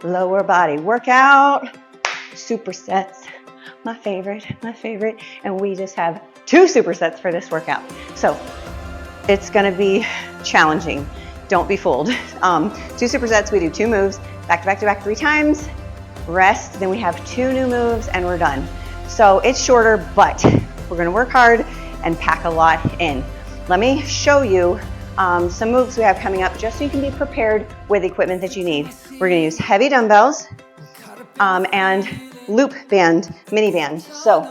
lower body workout. Supersets, my favorite. And we just have 2 supersets for this workout. So it's gonna be challenging. Don't be fooled. 2 supersets, we do 2 moves, back to back to back 3 times, rest, then we have 2 new moves and we're done. So it's shorter, but we're gonna work hard and pack a lot in. Let me show you some moves we have coming up just so you can be prepared with equipment that you need. We're gonna use heavy dumbbells and loop band, mini band. So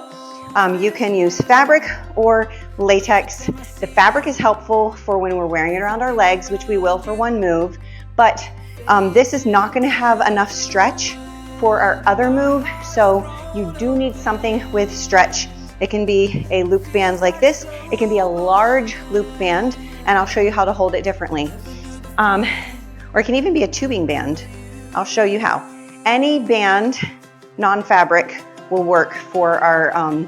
you can use fabric or latex. The fabric is helpful for when we're wearing it around our legs, which we will for 1 move, but this is not gonna have enough stretch for our other move, so you do need something with stretch. It can be a loop band like this. It can be a large loop band, and I'll show you how to hold it differently. Or it can even be a tubing band. I'll show you how. Any band, non-fabric, will work for our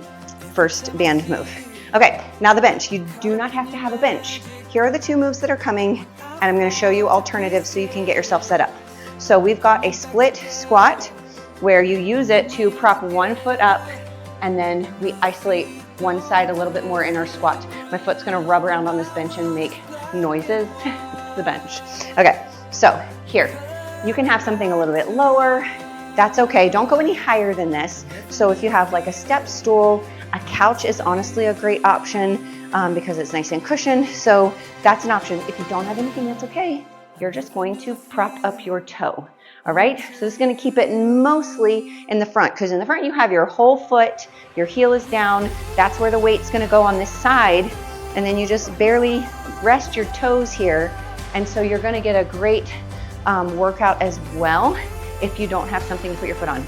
first band move. Okay, now the bench. You do not have to have a bench. Here are the 2 moves that are coming, and I'm gonna show you alternatives so you can get yourself set up. So we've got a split squat where you use it to prop 1 foot up, and then we isolate one side a little bit more in our squat. My foot's gonna rub around on this bench and make noises. It's the bench. Okay, so here, you can have something a little bit lower. That's okay, don't go any higher than this. So if you have like a step stool, a couch is honestly a great option because it's nice and cushioned. So that's an option. If you don't have anything, that's okay. You're just going to prop up your toe. All right, so this is gonna keep it mostly in the front, because in the front you have your whole foot, your heel is down, that's where the weight's gonna go on this side, and then you just barely rest your toes here, and so you're gonna get a great workout as well if you don't have something to put your foot on.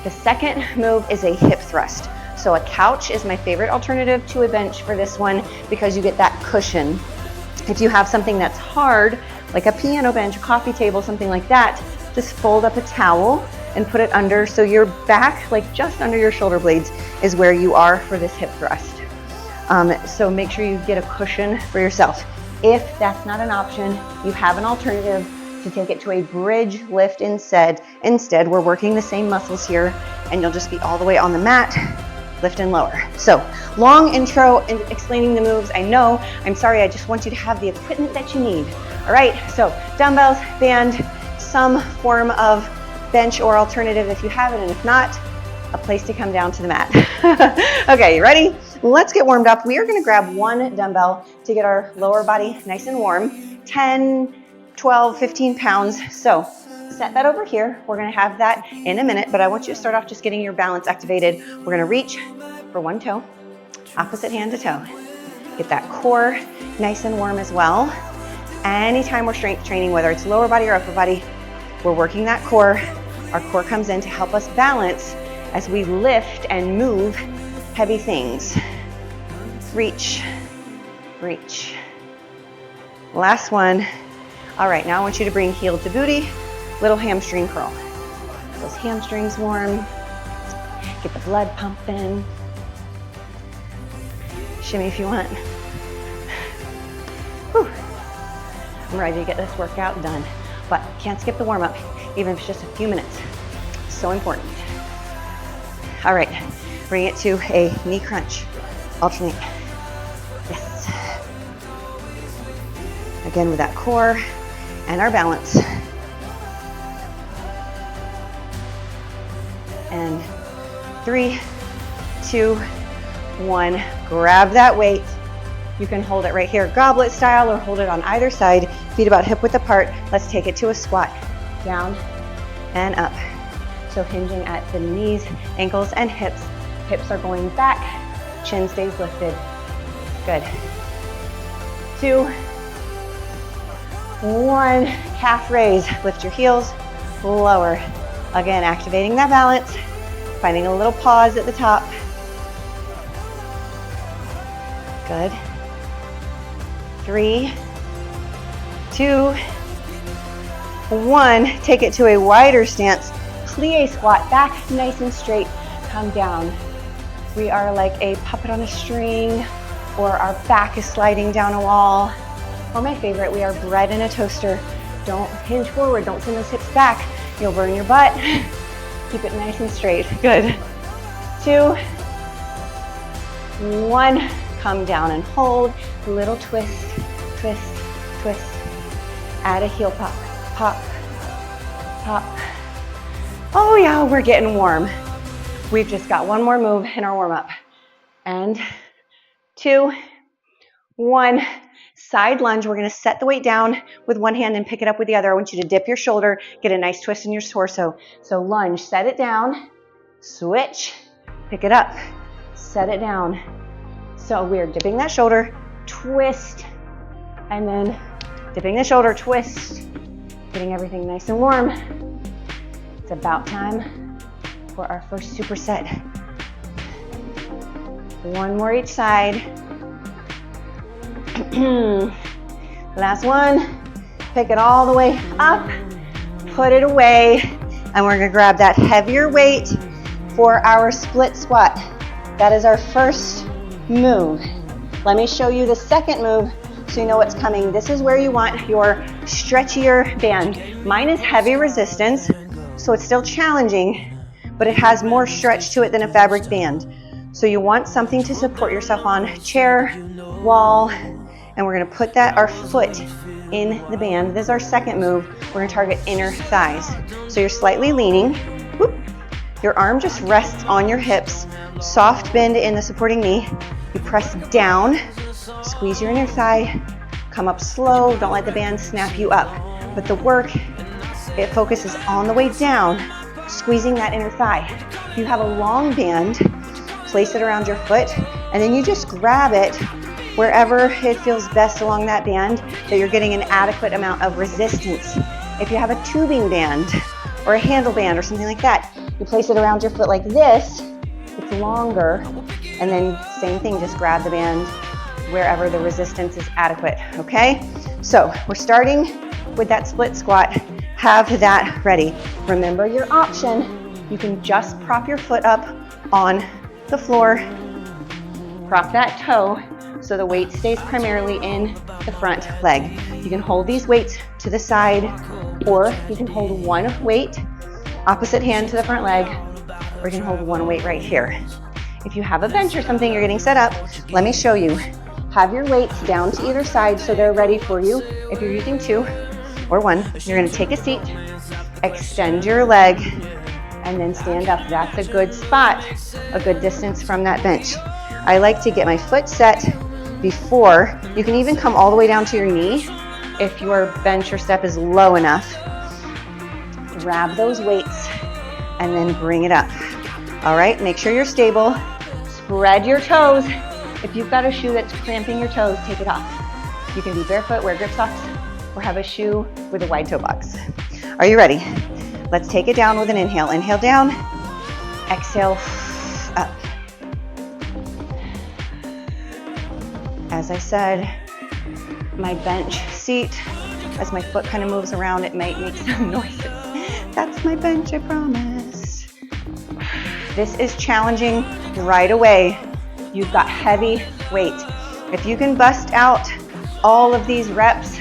The second move is a hip thrust. So a couch is my favorite alternative to a bench for this one because you get that cushion. If you have something that's hard, like a piano bench, a coffee table, something like that, just fold up a towel and put it under, so your back, like just under your shoulder blades, is where you are for this hip thrust. So make sure you get a cushion for yourself. If that's not an option, you have an alternative to take it to a bridge lift instead. We're working the same muscles here, and you'll just be all the way on the mat, lift and lower. So long intro and explaining the moves. I know, I'm sorry, I just want you to have the equipment that you need. All right, so dumbbells, band, some form of bench or alternative if you have it, and if not, a place to come down to the mat. Okay, you ready? Let's get warmed up. We are gonna grab 1 dumbbell to get our lower body nice and warm, 10, 12, 15 pounds. So set that over here. We're gonna have that in a minute, but I want you to start off just getting your balance activated. We're gonna reach for 1 toe, opposite hand to toe. Get that core nice and warm as well. Anytime we're strength training, whether it's lower body or upper body, we're working that core. Our core comes in to help us balance as we lift and move heavy things. Reach, reach. Last one. All right, now I want you to bring heel to booty, little hamstring curl. Get those hamstrings warm, get the blood pumping. Shimmy if you want. Whew. I'm ready to get this workout done, but can't skip the warm up, even if it's just a few minutes. So important. All right, bring it to a knee crunch. Alternate. Yes. Again with that core and our balance. And 3, 2, 1. Grab that weight. You can hold it right here, goblet style, or hold it on either side, feet about hip width apart. Let's take it to a squat. Down and up. So hinging at the knees, ankles, and hips. Hips are going back, chin stays lifted. Good. 2, 1, calf raise. Lift your heels, lower. Again, activating that balance, finding a little pause at the top. Good. 3, 2, 1. Take it to a wider stance. Plie squat, back nice and straight. Come down. We are like a puppet on a string, or our back is sliding down a wall. Or my favorite, we are bread in a toaster. Don't hinge forward, don't send those hips back. You'll burn your butt. Keep it nice and straight. Good. 2, 1. Come down and hold. Little twist, twist, twist. Add a heel pop, pop, pop. Oh yeah, we're getting warm. We've just got one more move in our warm up. And 2, 1. Side lunge. We're going to set the weight down with one hand and pick it up with the other. I want you to dip your shoulder, get a nice twist in your torso. So lunge, set it down, switch, pick it up, set it down. So we're dipping that shoulder, twist, and then dipping the shoulder, twist, getting everything nice and warm. It's about time for our first superset. One more each side. Last one. Pick it all the way up, put it away, and we're gonna grab that heavier weight for our split squat. That is our first move. Let me show you the second move so you know what's coming. This is where you want your stretchier band. Mine is heavy resistance, so it's still challenging, but it has more stretch to it than a fabric band. So you want something to support yourself on, chair, wall, and we're gonna put our foot in the band. This is our second move. We're gonna target inner thighs. So you're slightly leaning, whoop. Your arm just rests on your hips, soft bend in the supporting knee. You press down, squeeze your inner thigh, come up slow, don't let the band snap you up. But the work, it focuses on the way down, squeezing that inner thigh. If you have a long band, place it around your foot, and then you just grab it wherever it feels best along that band, that you're getting an adequate amount of resistance. If you have a tubing band or a handle band or something like that, you place it around your foot like this, it's longer, and then same thing, just grab the band wherever the resistance is adequate, okay? So we're starting with that split squat. Have that ready. Remember your option. You can just prop your foot up on the floor, prop that toe so the weight stays primarily in the front leg. You can hold these weights to the side, or you can hold one weight, opposite hand to the front leg, or you can hold one weight right here. If you have a bench or something you're getting set up, let me show you. Have your weights down to either side so they're ready for you. If you're using 2 or 1, you're gonna take a seat, extend your leg, and then stand up. That's a good spot, a good distance from that bench. I like to get my foot set before. You can even come all the way down to your knee if your bench or step is low enough. Grab those weights and then bring it up. All right, make sure you're stable. Spread your toes. If you've got a shoe that's cramping your toes, take it off. You can be barefoot, wear grip socks, or have a shoe with a wide toe box. Are you ready? Let's take it down with an inhale. Inhale down, exhale up. As I said, my bench seat, as my foot kind of moves around, it might make some noises. That's my bench, I promise. This is challenging right away. You've got heavy weight. If you can bust out all of these reps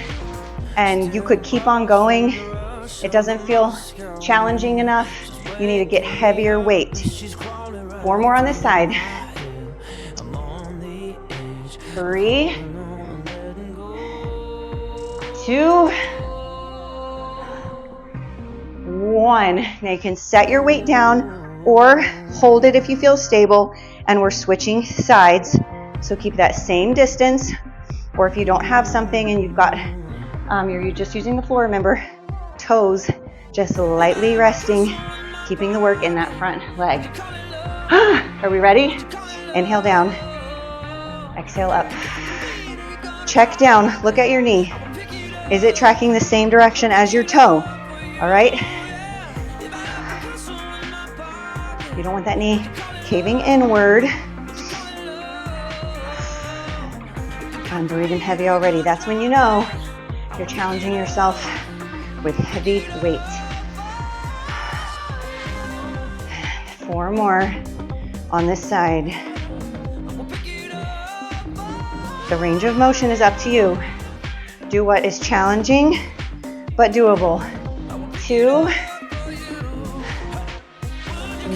and you could keep on going, it doesn't feel challenging enough, you need to get heavier weight. 4 more on this side. 3, 2, 1. Now you can set your weight down or hold it if you feel stable, and we're switching sides. So keep that same distance, or if you don't have something and you've got, you're just using the floor, remember, toes just lightly resting, keeping the work in that front leg. Are we ready? Inhale down, exhale up. Check down, look at your knee. Is it tracking the same direction as your toe? All right. You don't want that knee caving inward. I'm breathing heavy already. That's when you know you're challenging yourself with heavy weight. 4 more on this side. The range of motion is up to you. Do what is challenging but doable. 2,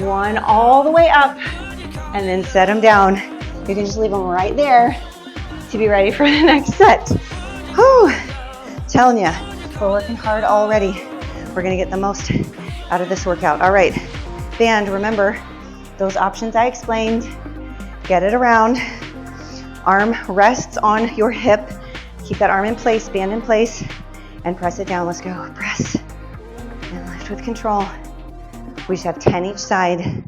One all the way up, and then set them down. You can just leave them right there to be ready for the next set. Whew, telling you, we're working hard already. We're gonna get the most out of this workout. All right, band, remember those options I explained. Get it around. Arm rests on your hip. Keep that arm in place, band in place, and press it down. Let's go. Press and lift with control. We just have 10 each side.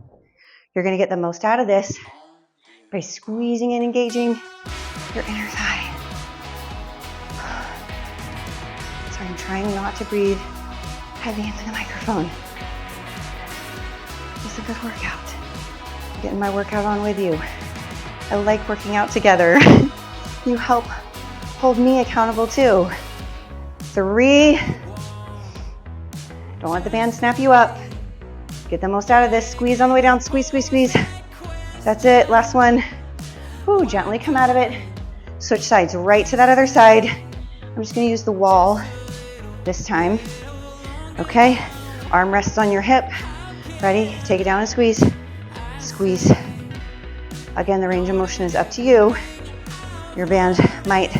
You're gonna get the most out of this by squeezing and engaging your inner thigh. Sorry, I'm trying not to breathe heavy into the microphone. It's a good workout. I'm getting my workout on with you. I like working out together. You help hold me accountable too. 3. Don't let the band snap you up. Get the most out of this. Squeeze on the way down. Squeeze, squeeze, squeeze. That's it. Last one. Ooh, gently come out of it. Switch sides right to that other side. I'm just going to use the wall this time. Okay. Arm rests on your hip. Ready? Take it down and squeeze. Squeeze. Again, the range of motion is up to you. Your band might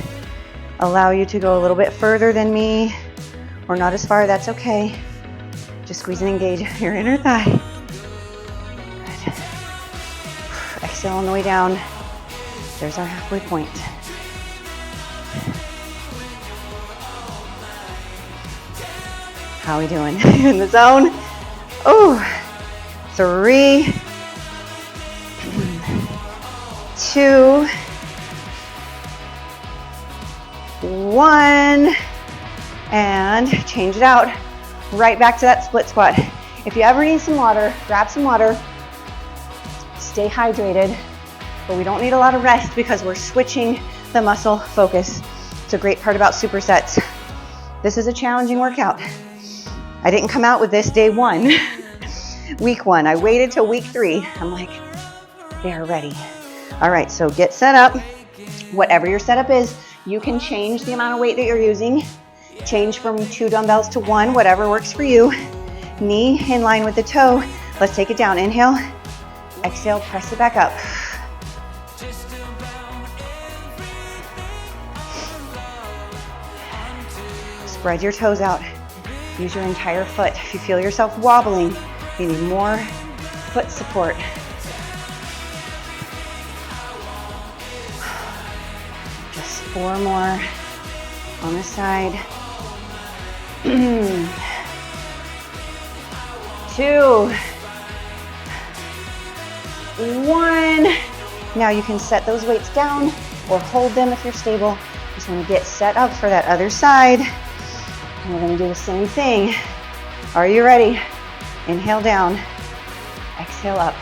allow you to go a little bit further than me or not as far. That's okay. Just squeeze and engage your inner thigh. Good. Exhale on the way down. There's our halfway point. How are we doing? In the zone? Oh, 3, 2, 1, and change it out. Right back to that split squat. If you ever need some water, grab some water. Stay hydrated, but we don't need a lot of rest because we're switching the muscle focus. It's a great part about supersets. This is a challenging workout. I didn't come out with this day 1, week 1. I waited till week 3. I'm like, they are ready. All right, so get set up. Whatever your setup is, you can change the amount of weight that you're using. Change from 2 dumbbells to 1, whatever works for you. Knee in line with the toe. Let's take it down. Inhale, exhale, press it back up. Spread your toes out. Use your entire foot. If you feel yourself wobbling, you need more foot support. Just 4 more on this side. 2, 1. Now you can set those weights down or hold them if you're stable. Just want to get set up for that other side. And we're going to do the same thing. Are you ready? Inhale down. Exhale up.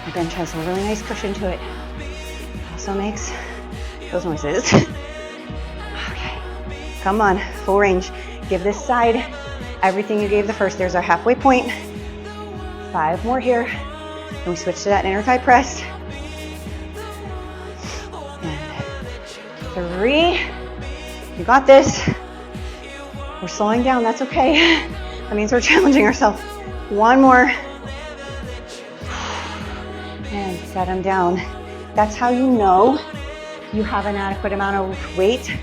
The bench has a really nice cushion to it. Also makes those noises. Okay, come on, full range. Give this side everything you gave the first. There's our halfway point. 5 more here. And we switch to that inner thigh press. And 3. You got this. We're slowing down, that's okay. That means we're challenging ourselves. 1 more. And set them down. That's how you know you have an adequate amount of weight.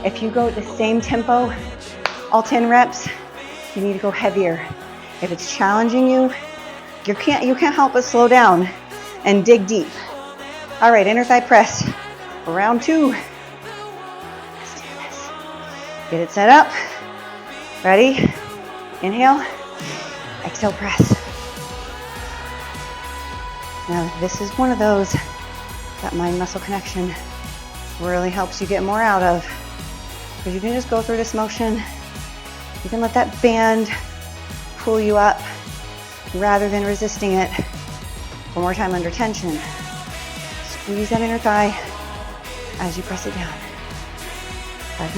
If you go at the same tempo, all 10 reps, you need to go heavier. If it's challenging you, you can't help but slow down and dig deep. All right, inner thigh press. Round 2. Let's do this. Get it set up. Ready? Inhale. Exhale, press. Now, this is one of those that mind-muscle connection really helps you get more out of. Because you can just go through this motion. You can let that band pull you up rather than resisting it. One more time under tension. Squeeze that inner thigh as you press it down. 5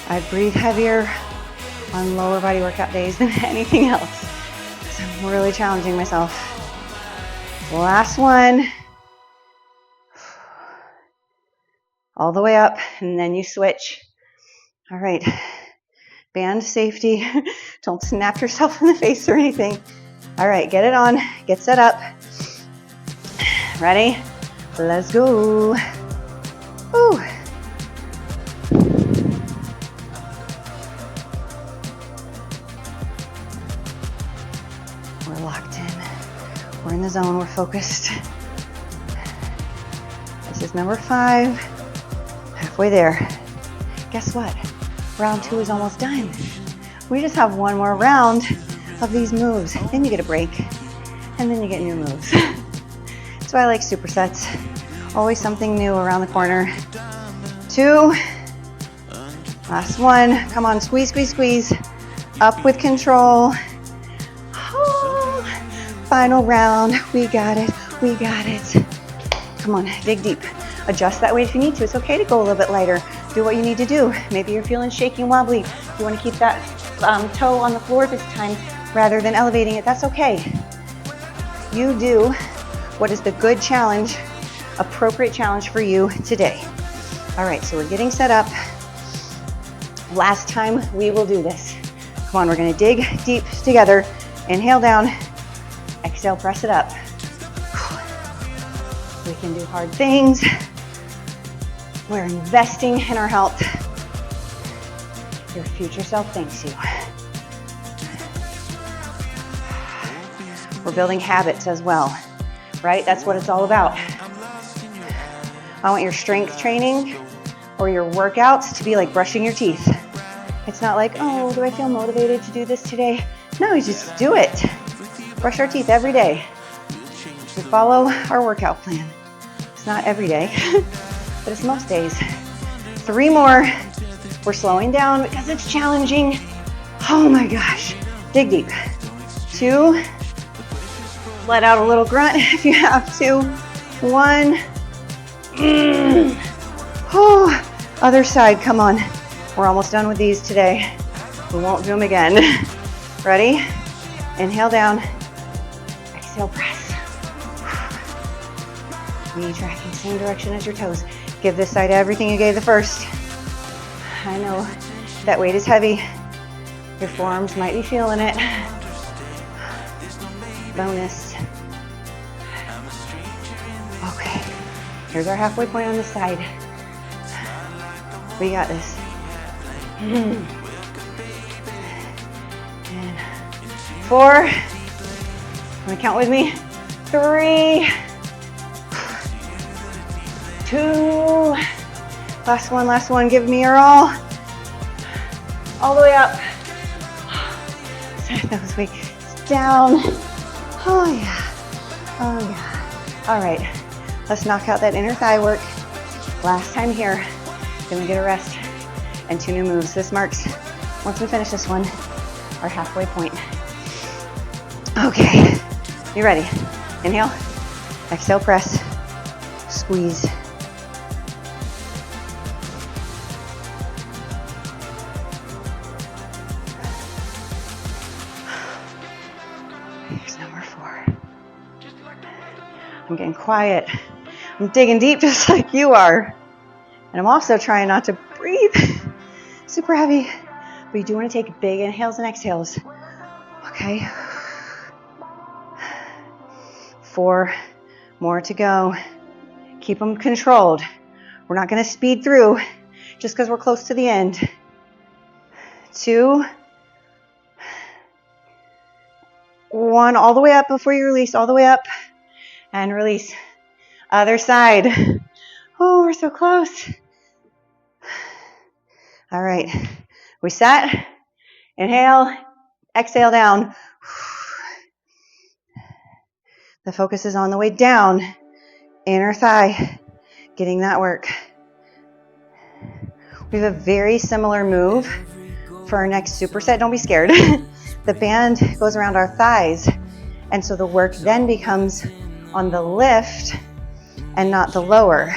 more. I breathe heavier on lower body workout days than anything else. So I'm really challenging myself. Last one. All the way up, and then you switch. All right. Band safety. Don't snap yourself in the face or anything. All right, get it on. Get set up. Ready? Let's go. Woo. We're locked in. We're in the zone. We're focused. This is number 5. Halfway there. Guess what? Round 2 is almost done. We just have one more round of these moves. Then you get a break. And then you get new moves. That's why I like supersets. Always something new around the corner. 2. Last one. Come on, squeeze, squeeze, squeeze. Up with control. Oh, final round. We got it. We got it. Come on, dig deep. Adjust that weight if you need to. It's okay to go a little bit lighter. Do what you need to do. Maybe you're feeling shaky and wobbly. You want to keep that toe on the floor this time rather than elevating it. That's okay. You do what is the good challenge, appropriate challenge for you today. All right, so we're getting set up. Last time we will do this. Come on, we're going to dig deep together. Inhale down. Exhale, press it up. We can do hard things. We're investing in our health. Your future self thanks you. We're building habits as well, right? That's what it's all about. I want your strength training or your workouts to be like brushing your teeth. It's not like, oh, do I feel motivated to do this today? No, you just do it. Brush our teeth every day. We follow our workout plan. It's not every day, but it's most days. 3 more. We're slowing down because it's challenging. Oh my gosh. Dig deep. 2. Let out a little grunt if you have to. 1. Oh, other side, come on. We're almost done with these today. We won't do them again. Ready? Inhale down. Exhale, press. Knee tracking, same direction as your toes. Give this side everything you gave the first. I know that weight is heavy. Your forearms might be feeling it. Bonus. Okay, here's our halfway point on this side. We got this. And 4. Can you count with me? 3. 2. Last one. Give me your all. All the way up. Set those weights down. Oh yeah. Oh yeah. All right. Let's knock out that inner thigh work. Last time here. Then we get a rest and 2 new moves. This marks, once we finish this one, our halfway point. Okay. You ready? Inhale. Exhale, press. Squeeze. Here's number 4. I'm getting quiet. I'm digging deep just like you are. And I'm also trying not to breathe super heavy. But you do want to take big inhales and exhales. Okay. 4 more to go. Keep them controlled. We're not going to speed through just because we're close to the end. 2. 1. All the way up before you release. All the way up. And release. Other side. Oh, we're so close. All right. We set. Inhale. Exhale down. The focus is on the way down. Inner thigh. Getting that work. We have a very similar move for our next superset. Don't be scared. The band goes around our thighs. And so the work then becomes on the lift and not the lower.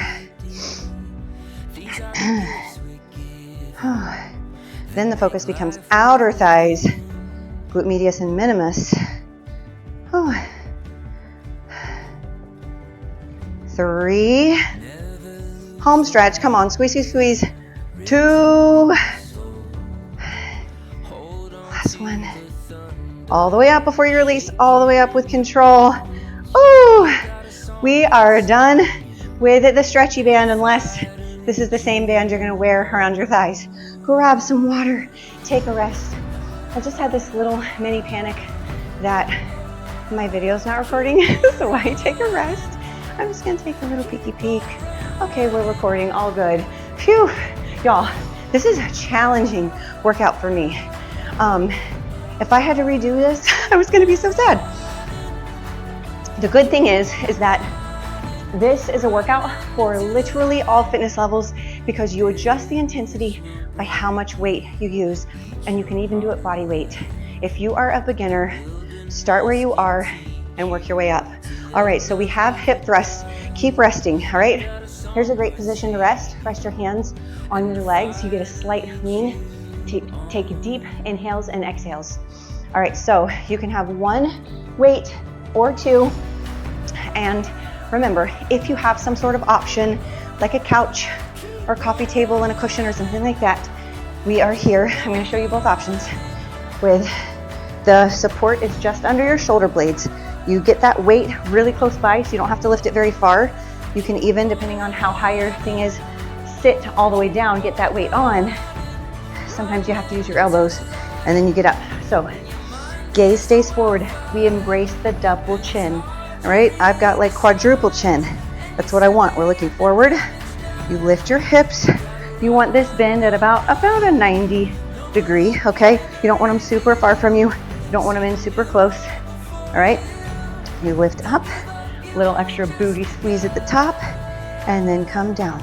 Then the focus becomes outer thighs, glute medius and minimus. 3. Home stretch. Come on, squeeze, squeeze, squeeze. 2. Last one. All the way up before you release, all the way up with control. Ooh, we are done with the stretchy band, unless this is the same band you're gonna wear around your thighs. Grab some water, take a rest. I just had this little mini panic that my video's not recording, so why take a rest? I'm just gonna take a little peeky peek. Okay, we're recording, all good. Phew, y'all, this is a challenging workout for me. If I had to redo this, I was gonna be so sad. The good thing is that this is a workout for literally all fitness levels, because you adjust the intensity by how much weight you use, and you can even do it body weight. If you are a beginner, start where you are and work your way up. All right, so we have hip thrusts. Keep resting, all right? Here's a great position to rest. Rest your hands on your legs. You get a slight lean. Take deep inhales and exhales. All right, so you can have 1 weight or 2. And remember, if you have some sort of option, like a couch or coffee table and a cushion or something like that, we are here. I'm gonna show you both options. With the support is just under your shoulder blades. You get that weight really close by, so you don't have to lift it very far. You can even, depending on how high your thing is, sit all the way down, get that weight on. Sometimes you have to use your elbows, and then you get up. So gaze stays forward. We embrace the double chin. All right, I've got like quadruple chin. That's what I want. We're looking forward. You lift your hips. You want this bend at about a 90 degree, okay? You don't want them super far from you. You don't want them in super close. All right, you lift up, little extra booty squeeze at the top, and then come down.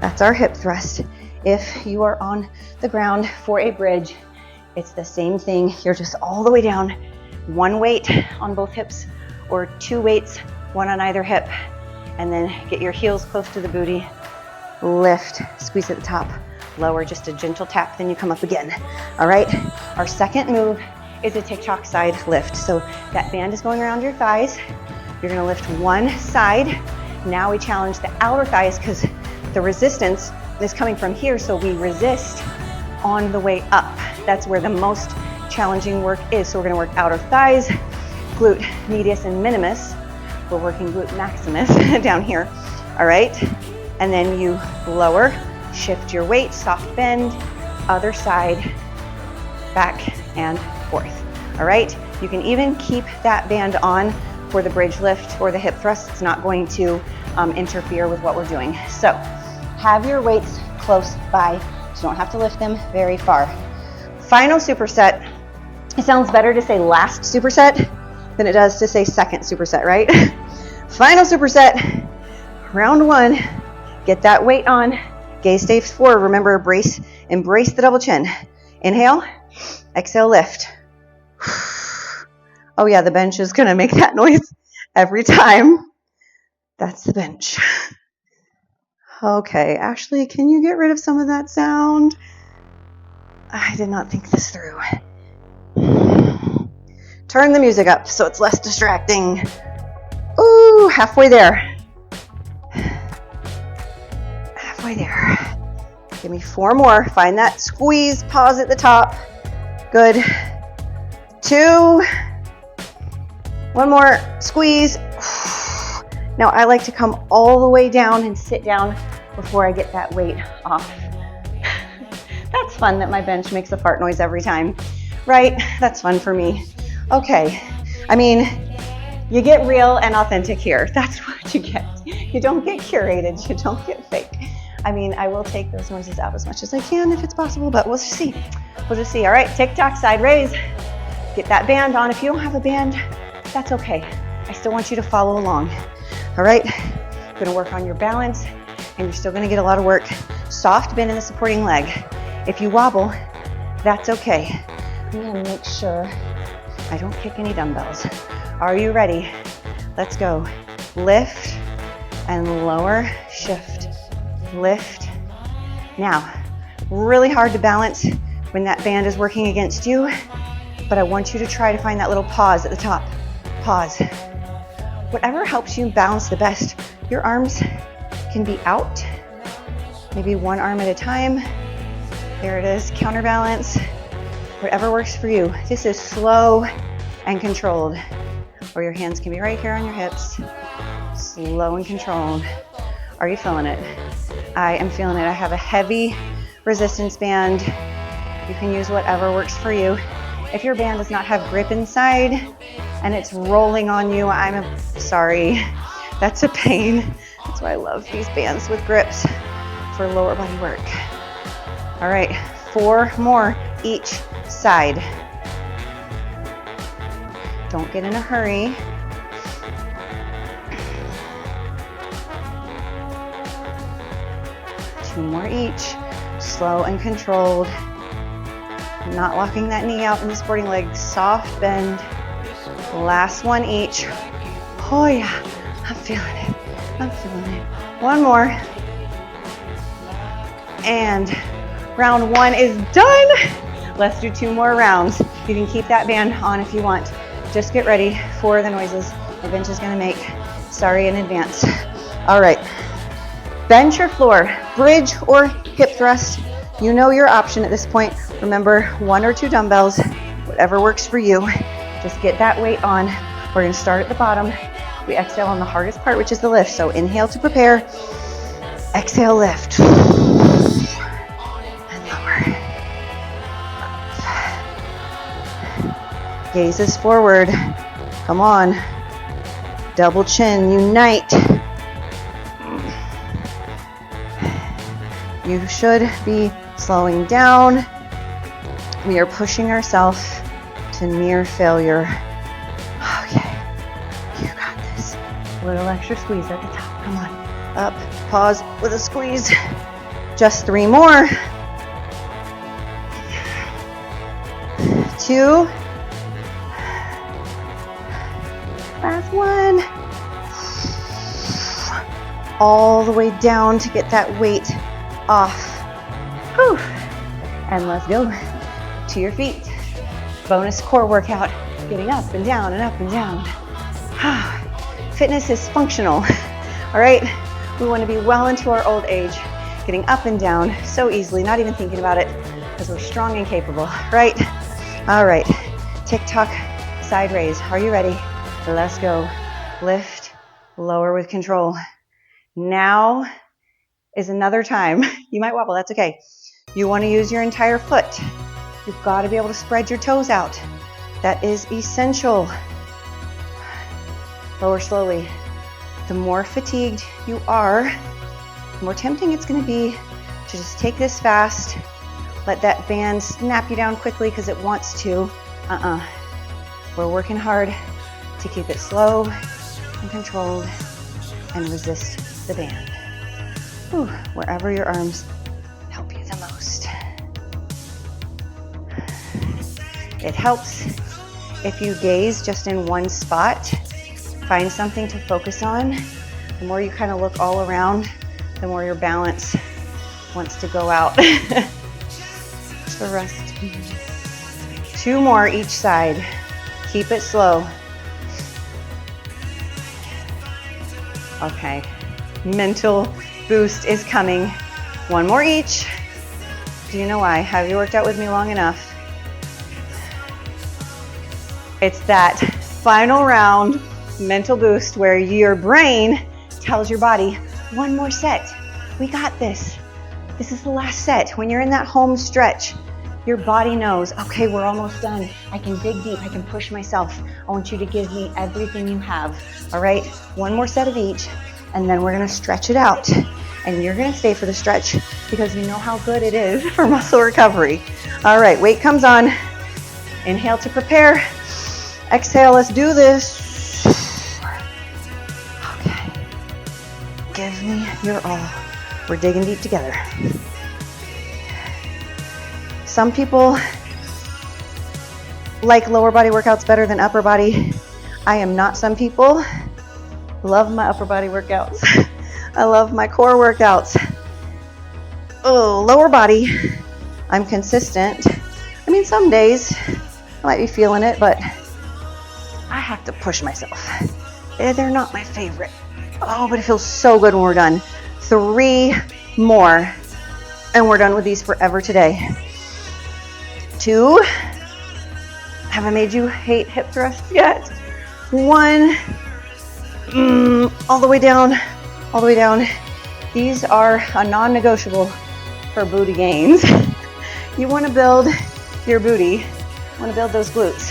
That's our hip thrust. If you are on the ground for a bridge, it's the same thing. You're just all the way down, 1 weight on both hips, or 2 weights, 1 on either hip, and then get your heels close to the booty, lift, squeeze at the top, lower, just a gentle tap, then you come up again. All right, our second move is a TikTok side lift. So that band is going around your thighs. You're gonna lift 1 side. Now we challenge the outer thighs, because the resistance is coming from here, so we resist on the way up. That's where the most challenging work is. So we're gonna work outer thighs, glute medius and minimus. We're working glute maximus down here, all right? And then you lower, shift your weight, soft bend, other side, back and forth, all right? You can even keep that band on for the bridge lift or the hip thrust. It's not going to interfere with what we're doing. So have your weights close by, so you don't have to lift them very far. Final superset. It sounds better to say last superset than it does to say second superset, right? Final superset, round 1. Get that weight on, gaze stays forward. Remember, embrace the double chin. Inhale, exhale, lift. Oh yeah, the bench is gonna make that noise every time. That's the bench. Okay, Ashley, can you get rid of some of that sound? I did not think this through. Turn the music up so it's less distracting. Ooh, halfway there. Halfway there. Give me 4 more. Find that squeeze, pause at the top. Good. 2. 1 more, squeeze. Now I like to come all the way down and sit down before I get that weight off. That's fun that my bench makes a fart noise every time, right? That's fun for me. Okay, I mean, you get real and authentic here. That's what you get. You don't get curated, you don't get fake. I mean, I will take those noises out as much as I can if it's possible, but we'll just see. We'll just see. All right, TikTok side raise. Get that band on. If you don't have a band, that's okay. I still want you to follow along. All right, you're gonna work on your balance, and you're still gonna get a lot of work. Soft bend in the supporting leg. If you wobble, that's okay. I'm gonna make sure I don't kick any dumbbells. Are you ready? Let's go. Lift and lower, shift, lift. Now, really hard to balance when that band is working against you, but I want you to try to find that little pause at the top. Pause. whatever helps you balance the best. Your arms can be out, maybe one arm at a time. There it is, counterbalance, whatever works for you. This is slow and controlled, or your hands can be right here on your hips, slow and controlled. Are you feeling it? I am feeling it. I have a heavy resistance band. You can use whatever works for you. If your band does not have grip inside and it's rolling on you, I'm sorry. That's a pain. That's why I love these bands with grips for lower body work. All right, 4 more each side. Don't get in a hurry. Two more each, slow and controlled. Not locking that knee out in the sporting leg, soft bend. Last one each. Oh yeah, I'm feeling it, I'm feeling it. One more. And round 1 is done. Let's do 2 more rounds. You can keep that band on if you want. Just get ready for the noises the bench is gonna make. Sorry in advance. All right, bench or floor, bridge or hip thrust. You know your option at this point. Remember, 1 or 2 dumbbells, whatever works for you. Just get that weight on. We're gonna start at the bottom. We exhale on the hardest part, which is the lift. So inhale to prepare, exhale, lift. And lower. Gazes forward. Come on. Double chin, unite. You should be slowing down. We are pushing ourselves to near failure. Okay, you got this. A little extra squeeze at the top. Come on, up, pause with a squeeze. Just 3 more. 2. Last one. All the way down to get that weight off. Whew. And let's go to your feet. Bonus core workout, getting up and down and up and down. Fitness is functional, all right? We want to be well into our old age, getting up and down so easily, not even thinking about it, because we're strong and capable, right? All right, tick-tock, side raise. Are you ready? Let's go. Lift, lower with control. Now is another time. You might wobble, that's okay. You want to use your entire foot. You've got to be able to spread your toes out. That is essential. Lower slowly. The more fatigued you are, the more tempting it's going to be to just take this fast, let that band snap you down quickly because it wants to. We're working hard to keep it slow and controlled and resist the band. Whew, wherever your arms help you the most. It helps if you gaze just in one spot, find something to focus on. The more you kind of look all around, the more your balance wants to go out. Just the rest. 2 more each side. Keep it slow. Okay, mental boost is coming. 1 more each. Do you know why? Have you worked out with me long enough? It's that final round mental boost where your brain tells your body, 1 more set. We got this. This is the last set. When you're in that home stretch, your body knows, okay, we're almost done. I can dig deep. I can push myself. I want you to give me everything you have. All right, 1 more set of each, and then we're gonna stretch it out. And you're gonna stay for the stretch because you know how good it is for muscle recovery. All right, weight comes on. Inhale to prepare. Exhale, let's do this. Okay. Give me your all. We're digging deep together. Some people like lower body workouts better than upper body. I am not some people. Love my upper body workouts. I love my core workouts. Oh, lower body, I'm consistent. I mean, some days I might be feeling it, but I have to push myself. They're not my favorite. Oh, but it feels so good when we're done. 3 more, and we're done with these forever today. 2. Have I made you hate hip thrusts yet? 1. All the way down, all the way down. These are a non-negotiable for booty gains. You want to build your booty, you want to build those glutes.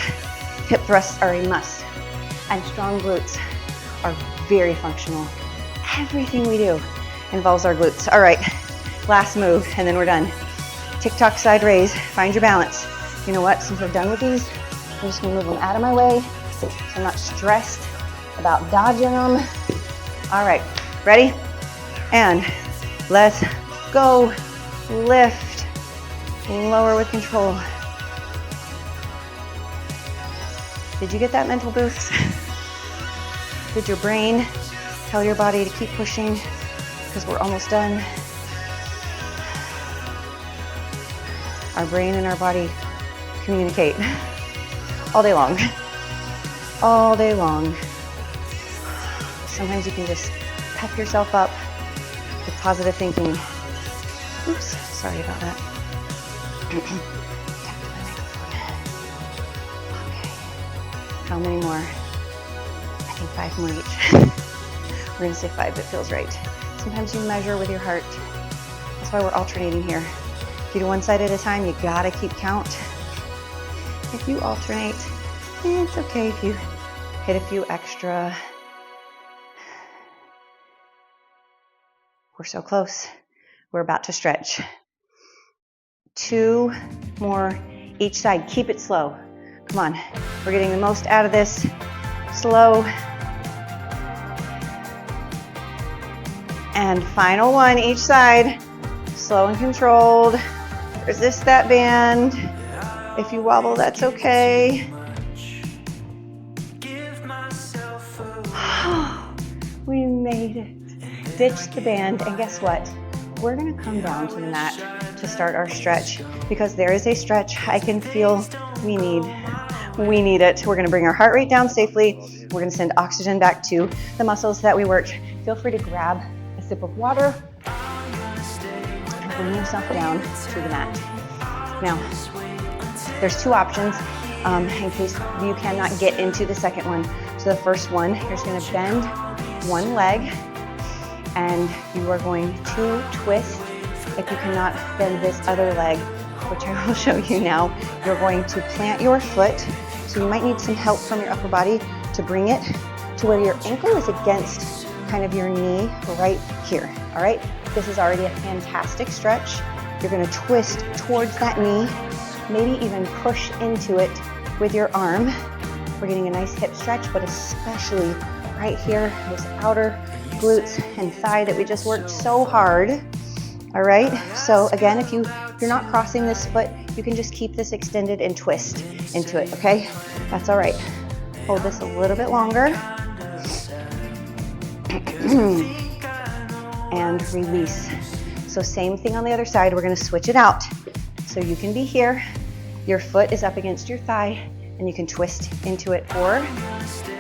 Hip thrusts are a must, and strong glutes are very functional. Everything we do involves our glutes. All right, last move, and then we're done. TikTok side raise, find your balance. You know what, since we're done with these, I'm just gonna move them out of my way so I'm not stressed about dodging them. All right, ready? And let's go. Lift, lower with control. Did you get that mental boost? Did your brain tell your body to keep pushing because we're almost done? Our brain and our body communicate all day long. All day long. Sometimes you can just pep yourself up with positive thinking. Oops, sorry about that. Okay. How many more? I think 5 more each. We're gonna say 5, it feels right. Sometimes you measure with your heart. That's why we're alternating here. If you do one side at a time, you gotta keep count. If you alternate, it's okay if you hit a few extra. We're so close. We're about to stretch. 2 more each side. Keep it slow. Come on. We're getting the most out of this. Slow. And final one each side. Slow and controlled. Resist that band. If you wobble, that's okay. We made it. Ditch the band, and guess what? We're gonna come down to the mat to start our stretch because there is a stretch I can feel we need. We need it. We're gonna bring our heart rate down safely. We're gonna send oxygen back to the muscles that we worked. Feel free to grab a sip of water and bring yourself down to the mat. Now, there's 2 options in case you cannot get into the second one. So the first one, you're just gonna bend one leg, and you are going to twist. If you cannot bend this other leg, which I will show you now, you're going to plant your foot. So you might need some help from your upper body to bring it to where your ankle is against kind of your knee right here, all right? This is already a fantastic stretch. You're gonna twist towards that knee, maybe even push into it with your arm. We're getting a nice hip stretch, but especially right here, this outer glutes and thigh that we just worked so hard. All right, so again, if you're not crossing this foot, you can just keep this extended and twist into it, okay? That's all right. Hold this a little bit longer. And release. So same thing on the other side, we're gonna switch it out. So you can be here, your foot is up against your thigh, and you can twist into it, or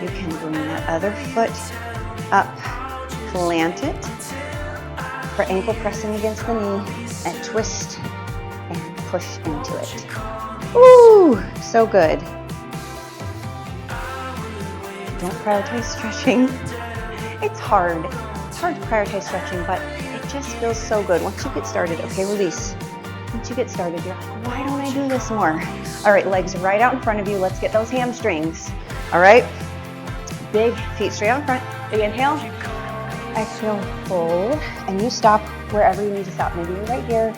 you can bring that other foot up, plant it, for ankle pressing against the knee, and twist and push into it. Ooh, so good. Don't prioritize stretching. It's hard. It's hard to prioritize stretching, but it just feels so good. Once you get started, okay, release. Once you get started, you're like, why don't I do this more? All right, legs right out in front of you. Let's get those hamstrings. All right, big feet straight out in front. Big inhale. Exhale, fold, and you stop wherever you need to stop. Maybe you're right here.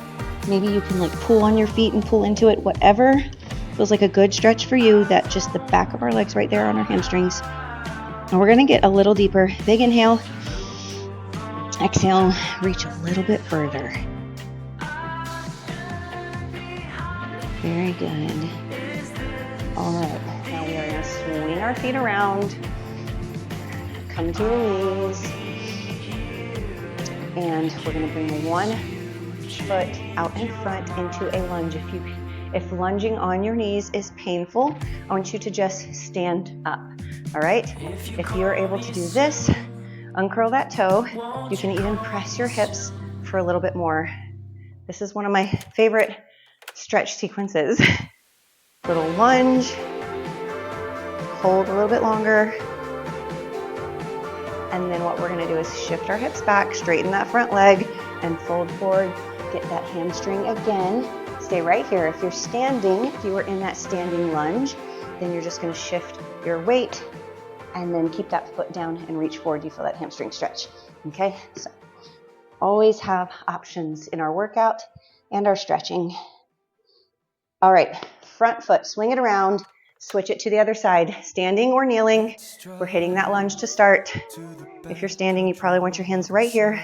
Maybe you can like pull on your feet and pull into it, whatever feels like a good stretch for you. That just the back of our legs right there on our hamstrings. And we're gonna get a little deeper. Big inhale. Exhale, reach a little bit further. Very good. All right, now we are gonna swing our feet around. Come to your knees. And we're gonna bring one foot out in front into a lunge. If lunging on your knees is painful, I want you to just stand up. All right, if you're able to do this, uncurl that toe. You can even press your hips for a little bit more. This is one of my favorite stretch sequences. Little lunge, hold a little bit longer. And then what we're gonna do is shift our hips back, straighten that front leg, and fold forward. Get that hamstring again. Stay right here. If you're standing, if you were in that standing lunge, then you're just gonna shift your weight and then keep that foot down and reach forward. You feel that hamstring stretch, okay? So always have options in our workout and our stretching. All right, front foot, swing it around, switch it to the other side, standing or kneeling. We're hitting that lunge to start. If you're standing, you probably want your hands right here.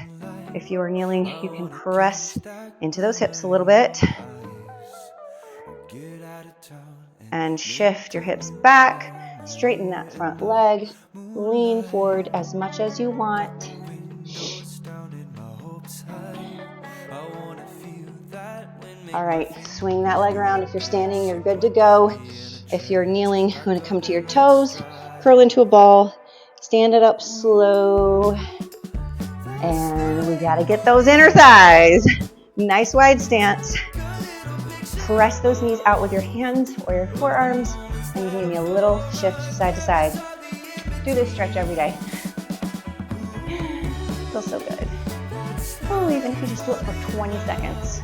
If you are kneeling, you can press into those hips a little bit and shift your hips back, straighten that front leg, lean forward as much as you want. All right, swing that leg around. If you're standing, you're good to go. If you're kneeling, you want to come to your toes, curl into a ball, stand it up slow, and we got to get those inner thighs. Nice wide stance. Press those knees out with your hands or your forearms, and you can give me a little shift side to side. Do this stretch every day. Feels so good. Oh, even if you just do it for 20 seconds.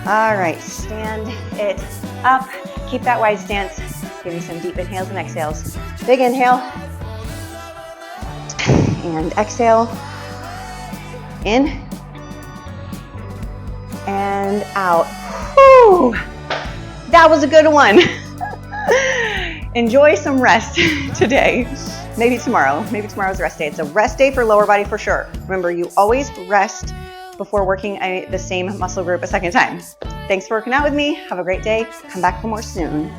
All right, stand it up. Keep that wide stance. Give me some deep inhales and exhales. Big inhale. And exhale. In. And out. Whew. That was a good one. Enjoy some rest today. Maybe tomorrow. Maybe tomorrow's rest day. It's a rest day for lower body for sure. Remember, you always rest before working the same muscle group a second time. Thanks for working out with me. Have a great day. Come back for more soon.